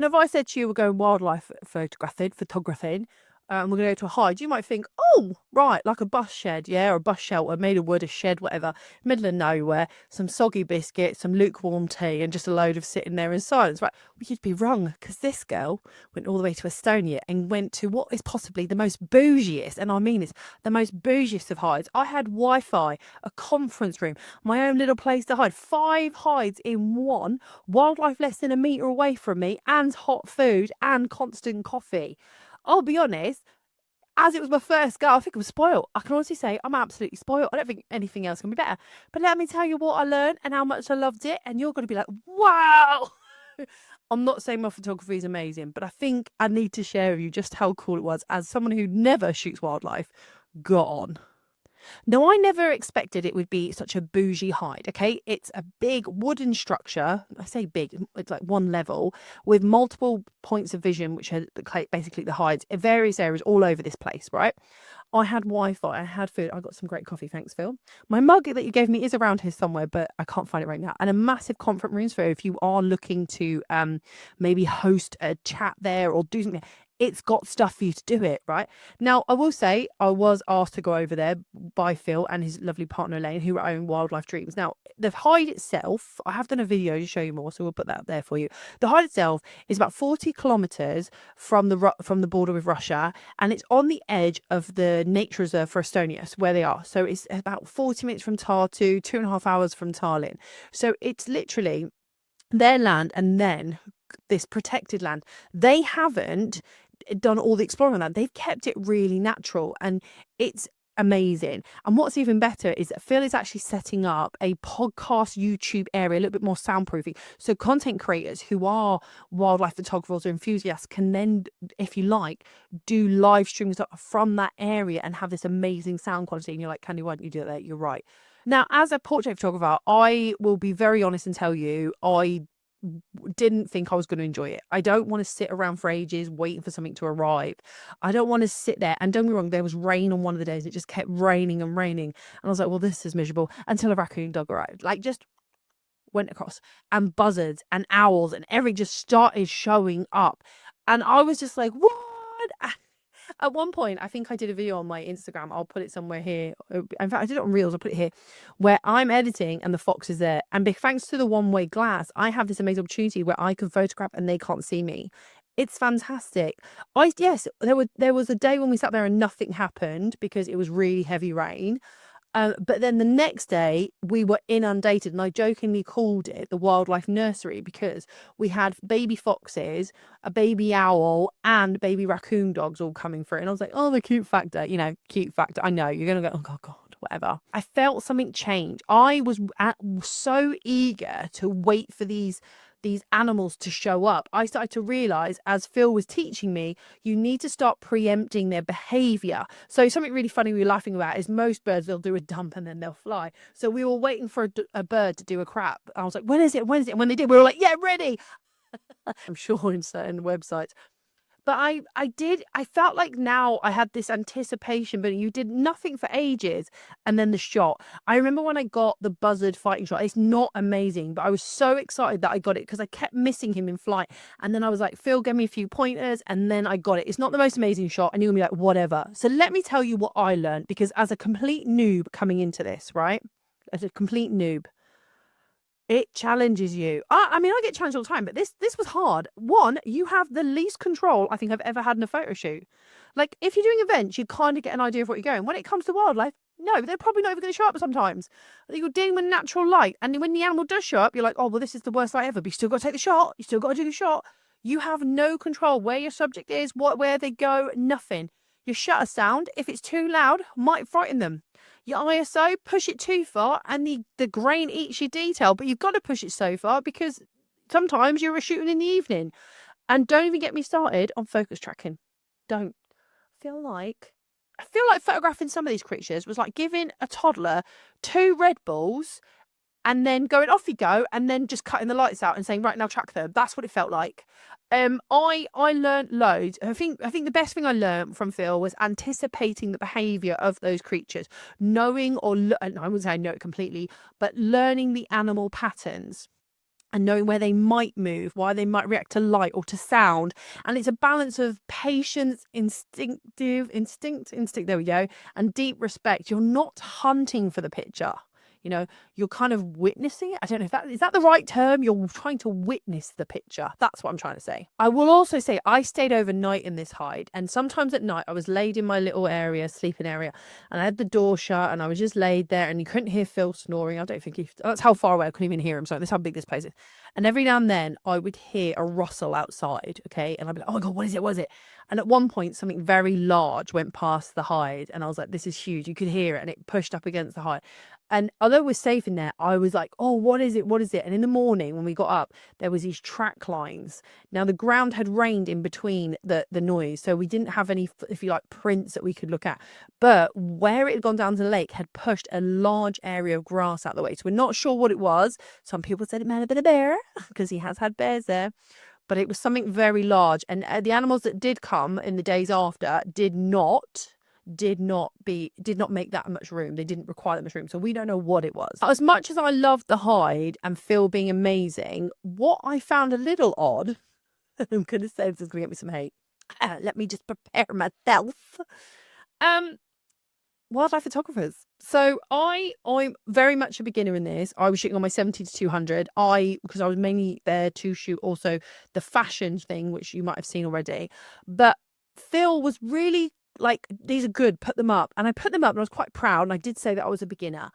Now, if I said to you we're going wildlife photographing, and we're going to go to a hide, you might think, oh, right, like a bus shed, yeah, or a bus shelter made of wood, a shed, whatever, middle of nowhere, some soggy biscuits, some lukewarm tea, and just a load of sitting there in silence, right? Well, you'd be wrong, because this girl went all the way to Estonia and went to what is possibly the most bougiest, and I mean this, the most bougiest of hides. I had Wi-Fi, a conference room, my own little place to hide, 5 hides in one, wildlife less than a metre away from me, and hot food and constant coffee. I'll be honest, as it was my first go, I think I'm spoiled. I can honestly say I'm absolutely spoiled. I don't think anything else can be better. But let me tell you what I learned and how much I loved it, and you're going to be like, wow. I'm not saying my photography is amazing, but I think I need to share with you just how cool it was as someone who never shoots wildlife. Got on. Now, I never expected it would be such a bougie hide, okay? It's a big wooden structure. I say big, it's like one level with multiple points of vision, which are basically the hides in various areas all over this place, right? I had Wi-Fi, I had food, I got some great coffee, thanks, Phil. My mug that you gave me is around here somewhere, but I can't find it right now. And a massive conference room, so if you are looking to maybe host a chat there or do something, it's got stuff for you to do it, right? Now, I will say I was asked to go over there by Phil and his lovely partner Elaine, who own Wildlife Dreams. Now, the hide itself, I have done a video to show you more, so we'll put that up there for you. The hide itself is about 40 kilometers from the border with Russia, and it's on the edge of the nature reserve for Estonia, so where they are. So it's about 40 minutes from Tartu, 2.5 hours from Tallinn. So it's literally their land and then this protected land. They haven't done all the exploring on that. They've kept it really natural, and it's amazing. And what's even better is that Phil is actually setting up a podcast YouTube area, a little bit more soundproofing. So content creators who are wildlife photographers or enthusiasts can then, if you like, do live streams from that area and have this amazing sound quality. And you're like, Khandie, why don't you do that? You're right. Now, as a portrait photographer, I will be very honest and tell you, I didn't think I was going to enjoy it. I don't want to sit around for ages waiting for something to arrive. I don't want to sit there. And don't get me wrong, there was rain on one of the days. It just kept raining and raining. And I was like, well, this is miserable, until a raccoon dog arrived. Like, just went across, and buzzards and owls and everything just started showing up. And I was just like, what? At one point, I think I did a video on my Instagram. I'll put it somewhere here. In fact, I did it on Reels. I'll put it here, where I'm editing and the fox is there. And thanks to the one-way glass, I have this amazing opportunity where I can photograph and they can't see me. It's fantastic. Yes, there was a day when we sat there and nothing happened because it was really heavy rain. But then the next day we were inundated, and I jokingly called it the wildlife nursery because we had baby foxes, a baby owl, and baby raccoon dogs all coming through. And I was like, oh, the cute factor, cute factor. I know you're going to go, oh, God, whatever. I felt something change. I was so eager to wait for these animals to show up. I started to realize, as Phil was teaching me, you need to start preempting their behavior. So something really funny we were laughing about is most birds, they'll do a dump and then they'll fly. So we were waiting for a bird to do a crap. I was like, when is it? When is it? And when they did, we were like, yeah, ready. I'm sure in certain websites. But I felt like now I had this anticipation, but you did nothing for ages. And then the shot. I remember when I got the buzzard fighting shot, it's not amazing, but I was so excited that I got it because I kept missing him in flight. And then I was like, Phil, give me a few pointers. And then I got it. It's not the most amazing shot. And you're going to be like, whatever. So let me tell you what I learned, because as a complete noob coming into this, right? As a complete noob, it challenges you. I mean, I get challenged all the time, but this was hard. One, you have the least control I think I've ever had in a photo shoot. Like, if you're doing events, you kind of get an idea of what you're going. When it comes to wildlife, no, they're probably not even going to show up sometimes. You're dealing with natural light, and when the animal does show up, you're like, oh, well, this is the worst light ever. But you still got to take the shot. You still got to do the shot. You have no control where your subject is, where they go, nothing. Your shutter sound, if it's too loud, might frighten them. Your ISO, push it too far and the grain eats your detail, but you've got to push it so far because sometimes you're shooting in the evening. And don't even get me started on focus tracking. Don't. I feel like photographing some of these creatures was like giving a toddler 2 Red Bulls and then going, off you go, and then just cutting the lights out and saying, right, now track them. That's what it felt like. I learned loads. I think the best thing I learned from Phil was anticipating the behaviour of those creatures, knowing, and I wouldn't say I know it completely, but learning the animal patterns. and knowing where they might move, why they might react to light or to sound. And it's a balance of patience, instinct, there we go, and deep respect. You're not hunting for the picture. You know, you're kind of witnessing it. I don't know if that is that the right term. You're trying to witness the picture. That's what I'm trying to say. I will also say I stayed overnight in this hide, and sometimes at night I was laid in my little area, sleeping area, and I had the door shut, and I was just laid there, and you couldn't hear Phil snoring. I don't think that's how far away I couldn't even hear him. So that's how big this place is. And every now and then I would hear a rustle outside. Okay, and I'd be like, oh my god, what is it? What is it? And at one point, something very large went past the hide, and I was like, this is huge. You could hear it, and it pushed up against the hide. And although we're safe in there, I was like, oh, what is it? What is it? And in the morning when we got up, there was these track lines. Now the ground had rained in between the noise. So we didn't have any, if you like, prints that we could look at. But where it had gone down to the lake had pushed a large area of grass out of the way. So we're not sure what it was. Some people said it might have been a bear because he has had bears there. But it was something very large. And the animals that did come in the days after did not make that much room. They didn't require that much room, so we don't know what it was. As much as I loved the hide and Phil being amazing, what I found a little odd, I'm gonna say this is gonna get me some hate, let me just prepare myself. Wildlife photographers. So I'm very much a beginner in this. I was shooting on my 70 to 200. Because I was mainly there to shoot also the fashion thing, which you might have seen already. But Phil was really like, these are good, put them up. And I put them up and I was quite proud. And I did say that I was a beginner.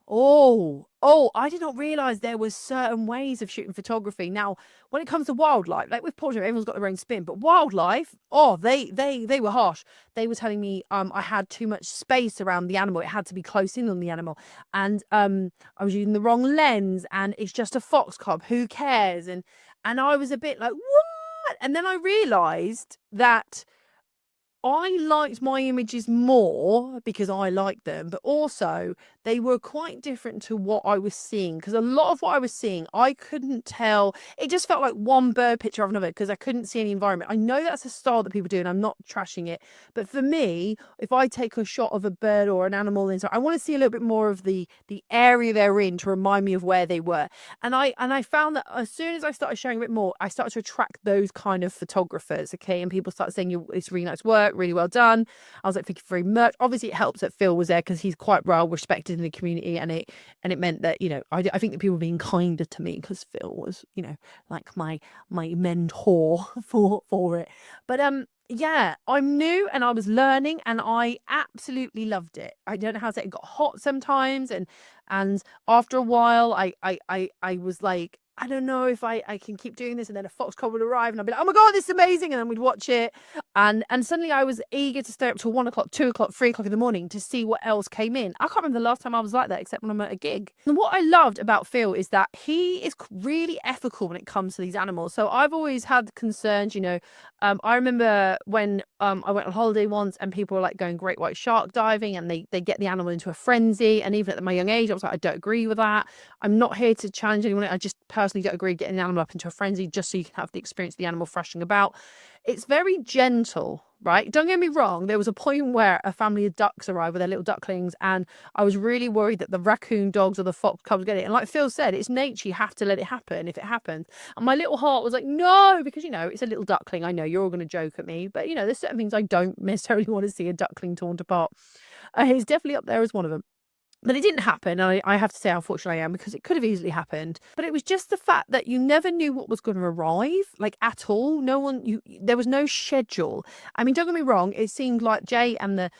Oh, I did not realize there was certain ways of shooting photography. Now, when it comes to wildlife, like with portrait, everyone's got their own spin, but wildlife, they were harsh. They were telling me I had too much space around the animal. It had to be close in on the animal. And I was using the wrong lens, and it's just a fox cub. Who cares? And I was a bit like, what? And then I realized that I liked my images more because I liked them, but also they were quite different to what I was seeing, because a lot of what I was seeing, I couldn't tell. It just felt like one bird picture of another because I couldn't see any environment. I know that's a style that people do, and I'm not trashing it. But for me, if I take a shot of a bird or an animal inside, I want to see a little bit more of the area they're in to remind me of where they were. And I found that as soon as I started showing a bit more, I started to attract those kind of photographers. Okay, and people started saying, it's really nice work, really well done. I was like, thank you very much. Obviously, it helps that Phil was there because he's quite well respected in the community, and it meant that, you know, I think that people were being kinder to me because Phil was, you know, like my mentor for it. But yeah, I'm new and I was learning, and I absolutely loved it. I don't know how to say it. Got hot sometimes, and after a while I was like, I don't know if I can keep doing this. And then a fox cub would arrive and I'd be like, oh my God, this is amazing. And then we'd watch it. And suddenly I was eager to stay up till 1 o'clock, 2 o'clock, 3 o'clock in the morning to see what else came in. I can't remember the last time I was like that, except when I'm at a gig. And what I loved about Phil is that he is really ethical when it comes to these animals. So I've always had concerns, you know. I remember when I went on holiday once and people were like going great white shark diving, and they get the animal into a frenzy. And even at my young age, I was like, I don't agree with that. I'm not here to challenge anyone. I just personally don't agree getting an animal up into a frenzy just so you can have the experience of the animal thrashing about. It's very gentle, right? Don't get me wrong. There was a point where a family of ducks arrived with their little ducklings, and I was really worried that the raccoon dogs or the fox cubs get it. And like Phil said, it's nature. You have to let it happen if it happens. And my little heart was like, no, because, you know, it's a little duckling. I know you're all going to joke at me, but, you know, there's certain things I don't necessarily want to see a duckling torn apart. It's definitely up there as one of them. But it didn't happen. And I have to say how fortunate I am, because it could have easily happened. But it was just the fact that you never knew what was going to arrive, like at all. There was no schedule. I mean, don't get me wrong. It seemed like Jay and the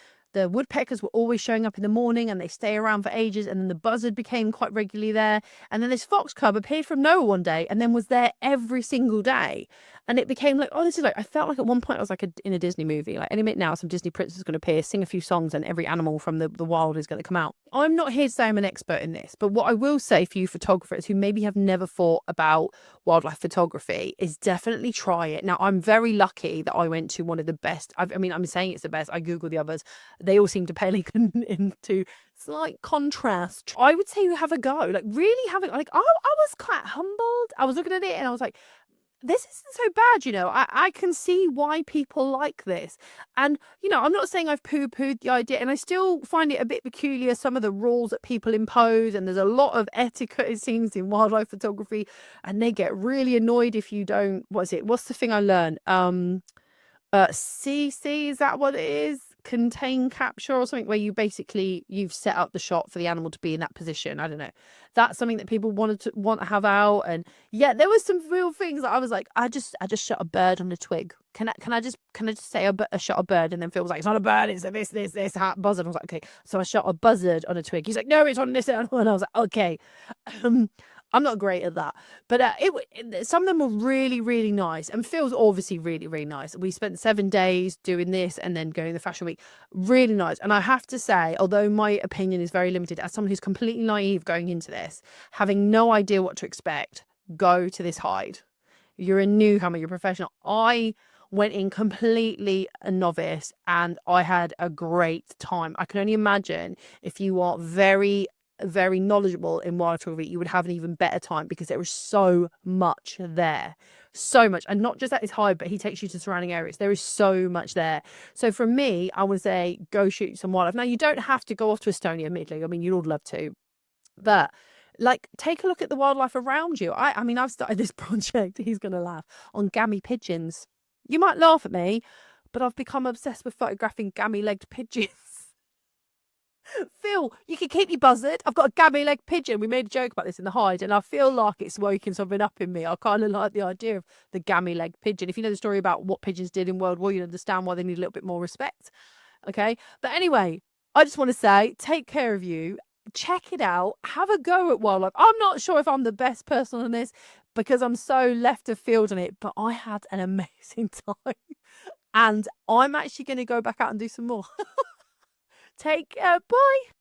woodpeckers were always showing up in the morning, and they stay around for ages. And then the buzzard became quite regularly there. And then this fox cub appeared from nowhere one day and then was there every single day. And it became like, oh, this is like, I felt like at one point I was like in a Disney movie. Like any minute now, some Disney princess is going to appear, sing a few songs, and every animal from the wild is going to come out. I'm not here to say I'm an expert in this, but what I will say for you photographers who maybe have never thought about wildlife photography is definitely try it. Now, I'm very lucky that I went to one of the best. I mean, I'm saying it's the best. I Googled the others. They all seem to pale into slight contrast. I would say you have a go. Like really have it. Like I was quite humbled. I was looking at it and I was like, this isn't so bad, you know. I can see why people like this. And, you know, I'm not saying I've poo pooed the idea, and I still find it a bit peculiar, some of the rules that people impose. And there's a lot of etiquette, it seems, in wildlife photography. And they get really annoyed if you don't, what's the thing I learned? CC, is that what it is? Contain capture or something, where you basically you've set up the shot for the animal to be in that position. I don't know. That's something that people want to have out. And yeah, there was some real things that I was like, I just shot a bird on a twig. Can I just say I shot a bird? And then Phil was like, it's not a bird, it's a this buzzard. I was like, okay. So I shot a buzzard on a twig. He's like, no, it's on this animal. And I was like, okay. Um, I'm not great at that, but some of them were really, really nice. And Phil's obviously really, really nice. We spent 7 days doing this and then going to the fashion week. Really nice. And I have to say, although my opinion is very limited, as someone who's completely naive going into this, having no idea what to expect, go to this hide. You're a newcomer, you're a professional. I went in completely a novice and I had a great time. I can only imagine if you are very knowledgeable in wildlife photography, you would have an even better time because there is so much there. So much. And not just at his hide, but he takes you to surrounding areas. There is so much there. So for me, I would say go shoot some wildlife. Now, you don't have to go off to Estonia, admittedly. I mean, you'd all love to. But like, take a look at the wildlife around you. I mean, I've started this project, he's going to laugh, on gammy pigeons. You might laugh at me, but I've become obsessed with photographing gammy-legged pigeons. Phil, you can keep me buzzard. I've got a gammy-legged pigeon. We made a joke about this in the hide, and I feel like it's woken something up in me. I kind of like the idea of the gammy-legged pigeon. If you know the story about what pigeons did in World War, you understand why they need a little bit more respect. Okay? But anyway, I just want to say, take care of you. Check it out. Have a go at wildlife. I'm not sure if I'm the best person on this because I'm so left of field on it, but I had an amazing time. And I'm actually going to go back out and do some more. Take care. Bye.